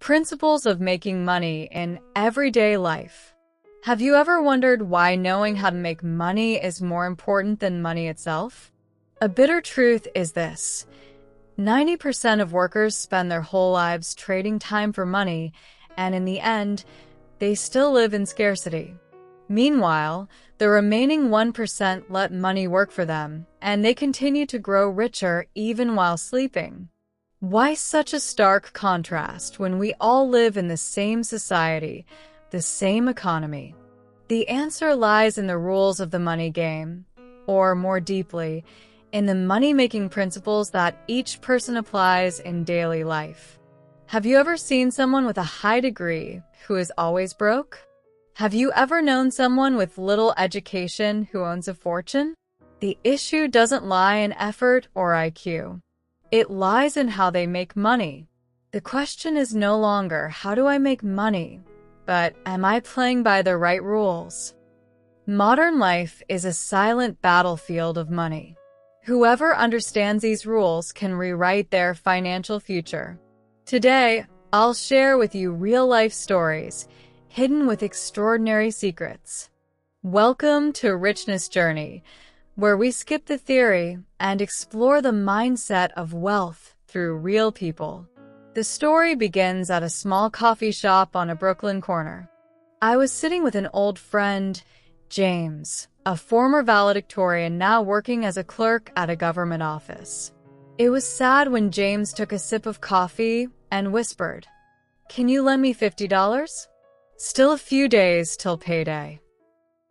Principles of making money in everyday life. Have you ever wondered why knowing how to make money is more important than money itself? A bitter truth is this: 90% of workers spend their whole lives trading time for money, and in the end, they still live in scarcity. Meanwhile, the remaining 1% let money work for them, and they continue to grow richer even while sleeping. Why such a stark contrast when we all live in the same society, the same economy? The answer lies in the rules of the money game, or more deeply, in the money-making principles that each person applies in daily life. Have you ever seen someone with a high degree who is always broke? Have you ever known someone with little education who owns a fortune? The issue doesn't lie in effort or IQ. It lies in how they make money. The question is no longer, how do I make money? But, am I playing by the right rules? Modern life is a silent battlefield of money. Whoever understands these rules can rewrite their financial future. Today, I'll share with you real-life stories, hidden with extraordinary secrets. Welcome to Richness Journey, where we skip the theory and explore the mindset of wealth through real people. The story begins at a small coffee shop on a Brooklyn corner. I was sitting with an old friend, James, a former valedictorian now working as a clerk at a government office. It was sad when James took a sip of coffee and whispered, "Can you lend me $50? Still a few days till payday."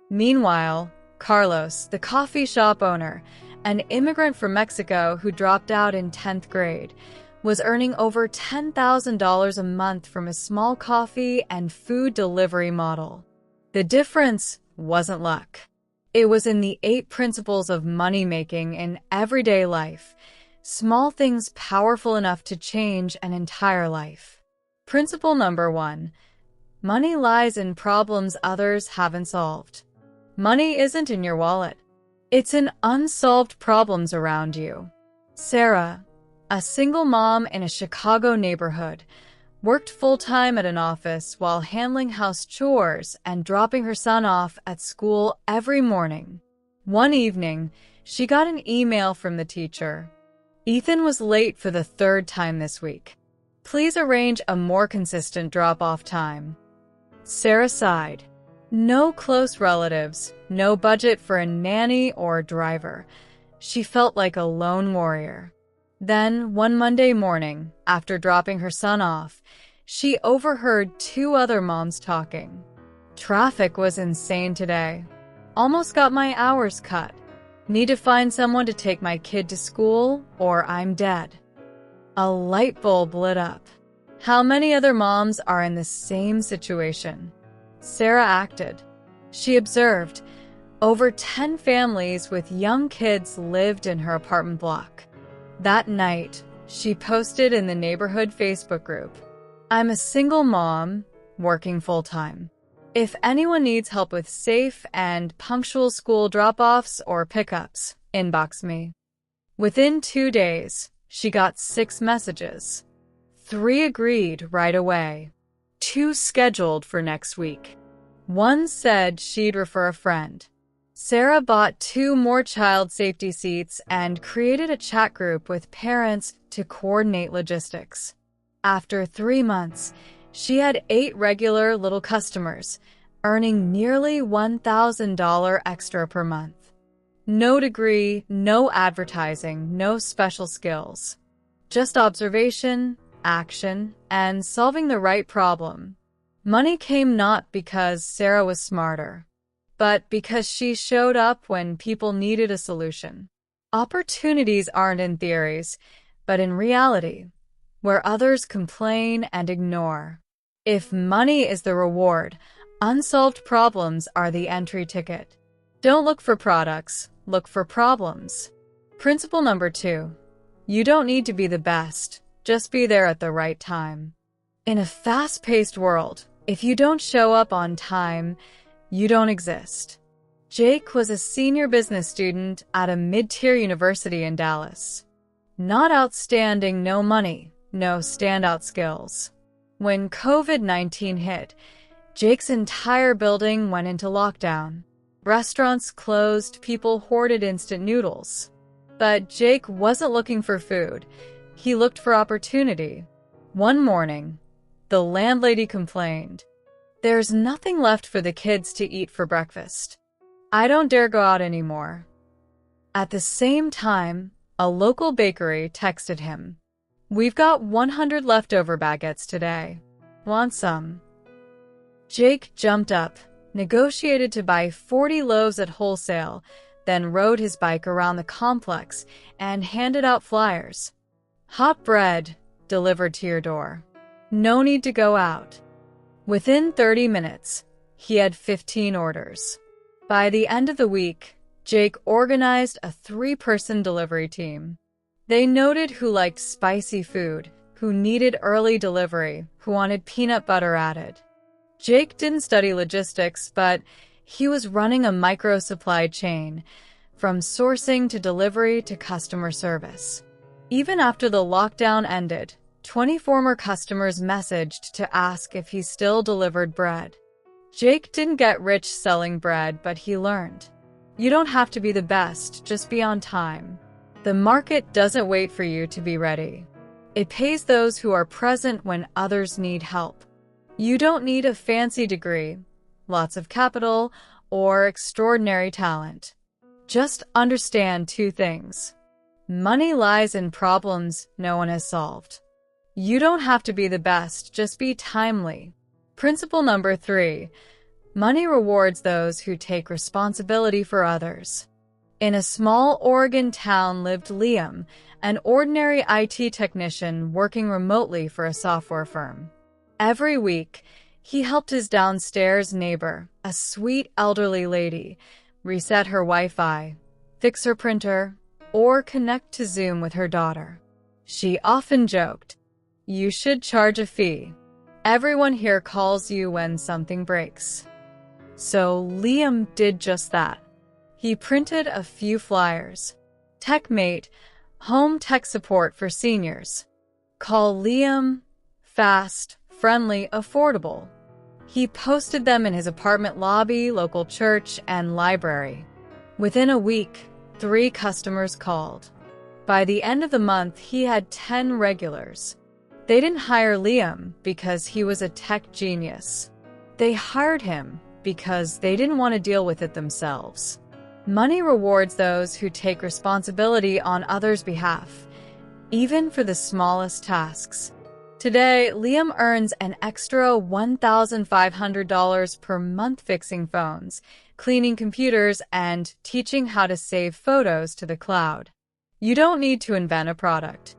Meanwhile, Carlos, the coffee shop owner, an immigrant from Mexico who dropped out in 10th grade, was earning over $10,000 a month from a small coffee and food delivery model. The difference wasn't luck. It was in the 8 principles of money-making in everyday life, small things powerful enough to change an entire life. Principle number 1. Money lies in problems others haven't solved. Money isn't in your wallet. It's in unsolved problems around you. Sarah, a single mom in a Chicago neighborhood, worked full-time at an office while handling house chores and dropping her son off at school every morning. One evening, she got an email from the teacher. "Ethan was late for the 3rd time this week. Please arrange a more consistent drop-off time." Sarah sighed. No close relatives, no budget for a nanny or driver. She felt like a lone warrior. Then, one Monday morning, after dropping her son off, she overheard 2 other moms talking. "Traffic was insane today. Almost got my hours cut. Need to find someone to take my kid to school, or I'm dead." A light bulb lit up. How many other moms are in the same situation? Sarah acted. She observed. Over 10 families with young kids lived in her apartment block. That night, she posted in the neighborhood Facebook group, "I'm a single mom, working full-time. If anyone needs help with safe and punctual school drop-offs or pickups, inbox me." Within 2 days, she got 6 messages. 3 agreed right away. 2 scheduled for next week. 1 said she'd refer a friend. Sarah bought 2 more child safety seats and created a chat group with parents to coordinate logistics. After 3 months, she had 8 regular little customers, earning nearly $1,000 extra per month. No degree, no advertising, no special skills. Just observation, action, and solving the right problem. Money came not because Sarah was smarter, but because she showed up when people needed a solution. Opportunities aren't in theories, but in reality, where others complain and ignore. If money is the reward, unsolved problems are the entry ticket. Don't look for products, look for problems. Principle number 2. You don't need to be the best, just be there at the right time. In a fast-paced world, if you don't show up on time, you don't exist. Jake was a senior business student at a mid-tier university in Dallas. Not outstanding, no money, no standout skills. When COVID-19 hit, Jake's entire building went into lockdown. Restaurants closed, people hoarded instant noodles. But Jake wasn't looking for food. He looked for opportunity. One morning, the landlady complained, "There's nothing left for the kids to eat for breakfast. I don't dare go out anymore." At the same time, a local bakery texted him, "We've got 100 leftover baguettes today. Want some?" Jake jumped up, negotiated to buy 40 loaves at wholesale, then rode his bike around the complex and handed out flyers. "Hot bread delivered to your door. No need to go out." Within 30 minutes, he had 15 orders. By the end of the week, Jake organized a 3-person delivery team. They noted who liked spicy food, who needed early delivery, who wanted peanut butter added. Jake didn't study logistics, but he was running a micro-supply chain, from sourcing to delivery to customer service. Even after the lockdown ended, 20 former customers messaged to ask if he still delivered bread. Jake didn't get rich selling bread, but he learned. You don't have to be the best, just be on time. The market doesn't wait for you to be ready. It pays those who are present when others need help. You don't need a fancy degree, lots of capital, or extraordinary talent. Just understand 2 things. Money lies in problems no one has solved. You don't have to be the best, just be timely. Principle number 3. Money rewards those who take responsibility for others. In a small Oregon town lived Liam, an ordinary IT technician working remotely for a software firm. Every week, he helped his downstairs neighbor, a sweet elderly lady, reset her Wi-Fi, fix her printer, or connect to Zoom with her daughter. She often joked, "You should charge a fee. Everyone here calls you when something breaks." So Liam did just that. He printed a few flyers. TechMate, home tech support for seniors. Call Liam, fast, friendly, affordable. He posted them in his apartment lobby, local church, and library. Within a week, 3 customers called. By the end of the month, he had 10 regulars. They didn't hire Liam because he was a tech genius. They hired him because they didn't want to deal with it themselves. Money rewards those who take responsibility on others' behalf, even for the smallest tasks. Today, Liam earns an extra $1,500 per month fixing phones, cleaning computers, and teaching how to save photos to the cloud. You don't need to invent a product.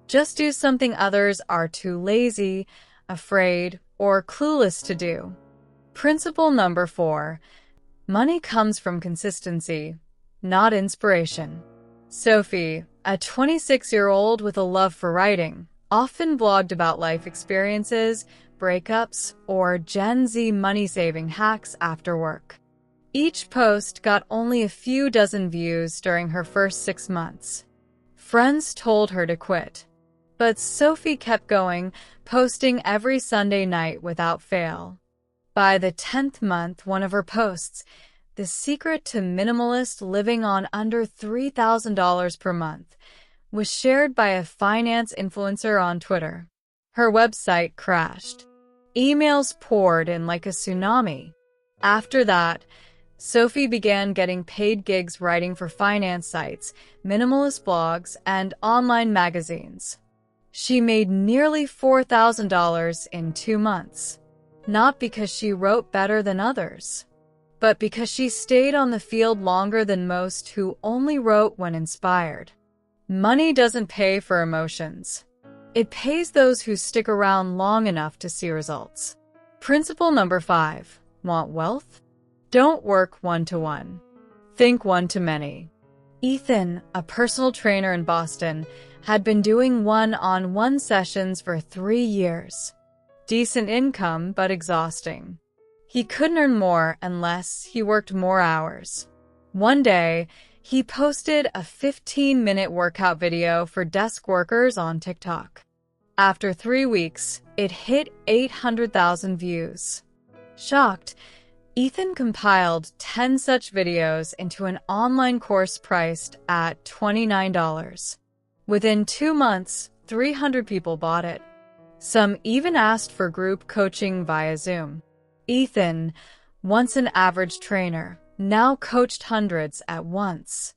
Just do something others are too lazy, afraid, or clueless to do. Principle number 4. Money comes from consistency, not inspiration. Sophie, a 26-year-old with a love for writing, often blogged about life experiences, breakups, or Gen Z money-saving hacks after work. Each post got only a few dozen views during her first 6 months. Friends told her to quit. But Sophie kept going, posting every Sunday night without fail. By the 10th month, one of her posts, "The Secret to Minimalist Living on Under $3,000 per Month," was shared by a finance influencer on Twitter. Her website crashed. Emails poured in like a tsunami. After that, Sophie began getting paid gigs writing for finance sites, minimalist blogs, and online magazines. She made nearly $4,000 in 2 months. Not because she wrote better than others, but because she stayed on the field longer than most who only wrote when inspired. Money doesn't pay for emotions. It pays those who stick around long enough to see results. Principle number 5. Want wealth? Don't work one-to-one. Think one-to-many. Ethan, a personal trainer in Boston, had been doing one-on-one sessions for 3 years. Decent income, but exhausting. He couldn't earn more unless he worked more hours. One day, he posted a 15-minute workout video for desk workers on TikTok. After 3 weeks, it hit 800,000 views. Shocked, Ethan compiled 10 such videos into an online course priced at $29. Within 2 months, 300 people bought it. Some even asked for group coaching via Zoom. Ethan, once an average trainer, now coached hundreds at once.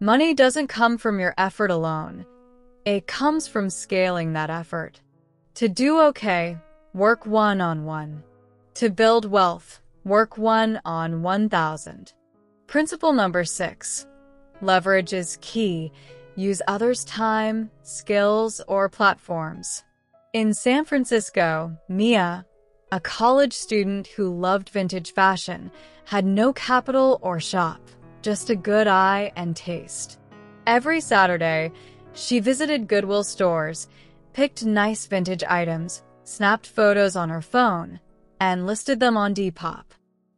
Money doesn't come from your effort alone. It comes from scaling that effort. To do okay, work one-on-one. To build wealth, work 1-on-1,000. Principle number 6. Leverage is key. Use others' time, skills, or platforms. In San Francisco, Mia, a college student who loved vintage fashion, had no capital or shop, just a good eye and taste. Every Saturday, she visited Goodwill stores, picked nice vintage items, snapped photos on her phone, and listed them on Depop.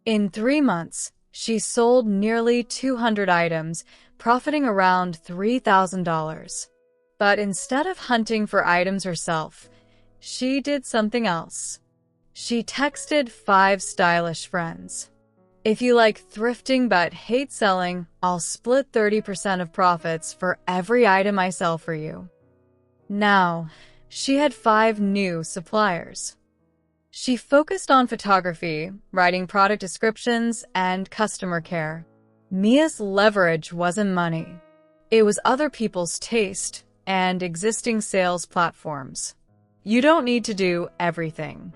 In 3 months, she sold nearly 200 items, profiting around $3,000. But instead of hunting for items herself, she did something else. She texted 5 stylish friends. If you like thrifting but hate selling, I'll split 30% of profits for every item I sell for you. Now, she had 5 new suppliers. She focused on photography, writing product descriptions, and customer care. Mia's leverage wasn't money. It was other people's taste and existing sales platforms. You don't need to do everything.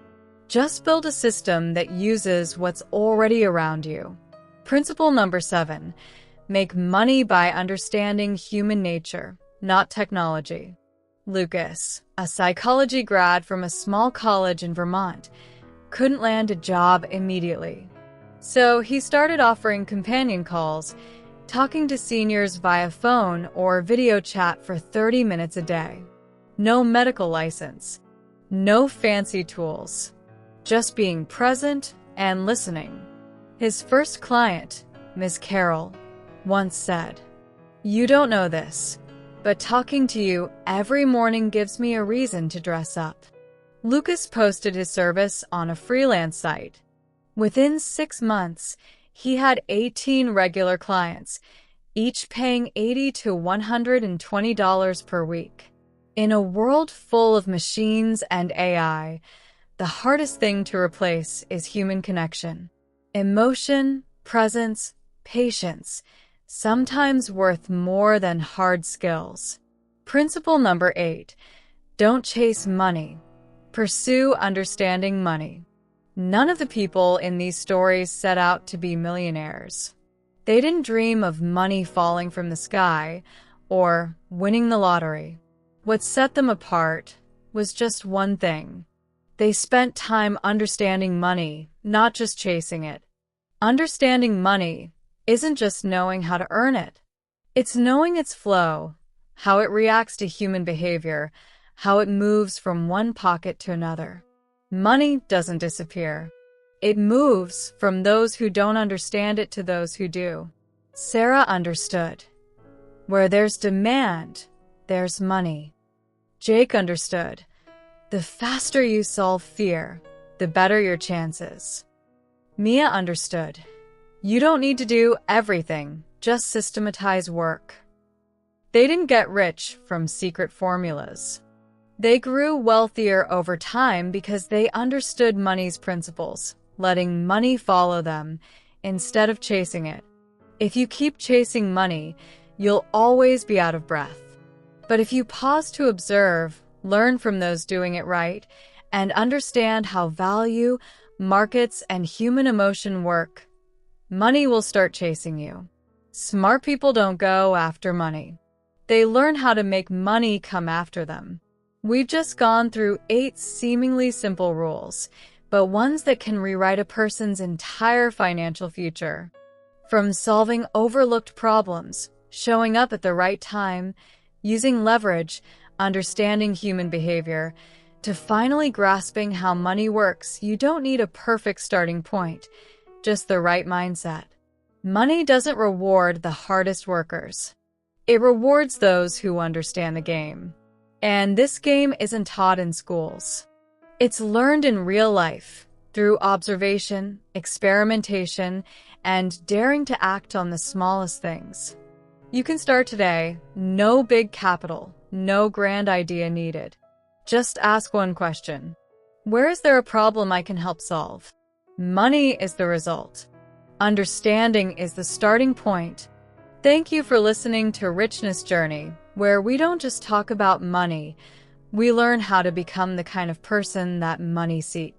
Just build a system that uses what's already around you. Principle number 7. Make money by understanding human nature, not technology. Lucas, a psychology grad from a small college in Vermont, couldn't land a job immediately. So he started offering companion calls, talking to seniors via phone or video chat for 30 minutes a day. No medical license, no fancy tools, just being present and listening. His first client, Miss Carol, once said, "You don't know this, but talking to you every morning gives me a reason to dress up." Lucas posted his service on a freelance site. Within 6 months, he had 18 regular clients, each paying $80 to $120 per week. In a world full of machines and AI, the hardest thing to replace is human connection. Emotion, presence, patience, sometimes worth more than hard skills. Principle number 8. Don't chase money. Pursue understanding money. None of the people in these stories set out to be millionaires. They didn't dream of money falling from the sky or winning the lottery. What set them apart was just one thing. They spent time understanding money, not just chasing it. Understanding money isn't just knowing how to earn it. It's knowing its flow, how it reacts to human behavior, how it moves from one pocket to another. Money doesn't disappear. It moves from those who don't understand it to those who do. Sarah understood. Where there's demand, there's money. Jake understood. The faster you solve fear, the better your chances. Mia understood. You don't need to do everything, just systematize work. They didn't get rich from secret formulas. They grew wealthier over time because they understood money's principles, letting money follow them instead of chasing it. If you keep chasing money, you'll always be out of breath. But if you pause to observe, learn from those doing it right, and understand how value, markets, and human emotion work, money will start chasing you. Smart people don't go after money. They learn how to make money come after them. We've just gone through 8 seemingly simple rules, but ones that can rewrite a person's entire financial future. From solving overlooked problems, showing up at the right time, using leverage, understanding human behavior, to finally grasping how money works, you don't need a perfect starting point, just the right mindset. Money doesn't reward the hardest workers. It rewards those who understand the game. And this game isn't taught in schools. It's learned in real life, through observation, experimentation, and daring to act on the smallest things. You can start today. No big capital, no grand idea needed. Just ask one question. Where is there a problem I can help solve? Money is the result. Understanding is the starting point. Thank you for listening to Richness Journey, where we don't just talk about money, we learn how to become the kind of person that money seeks.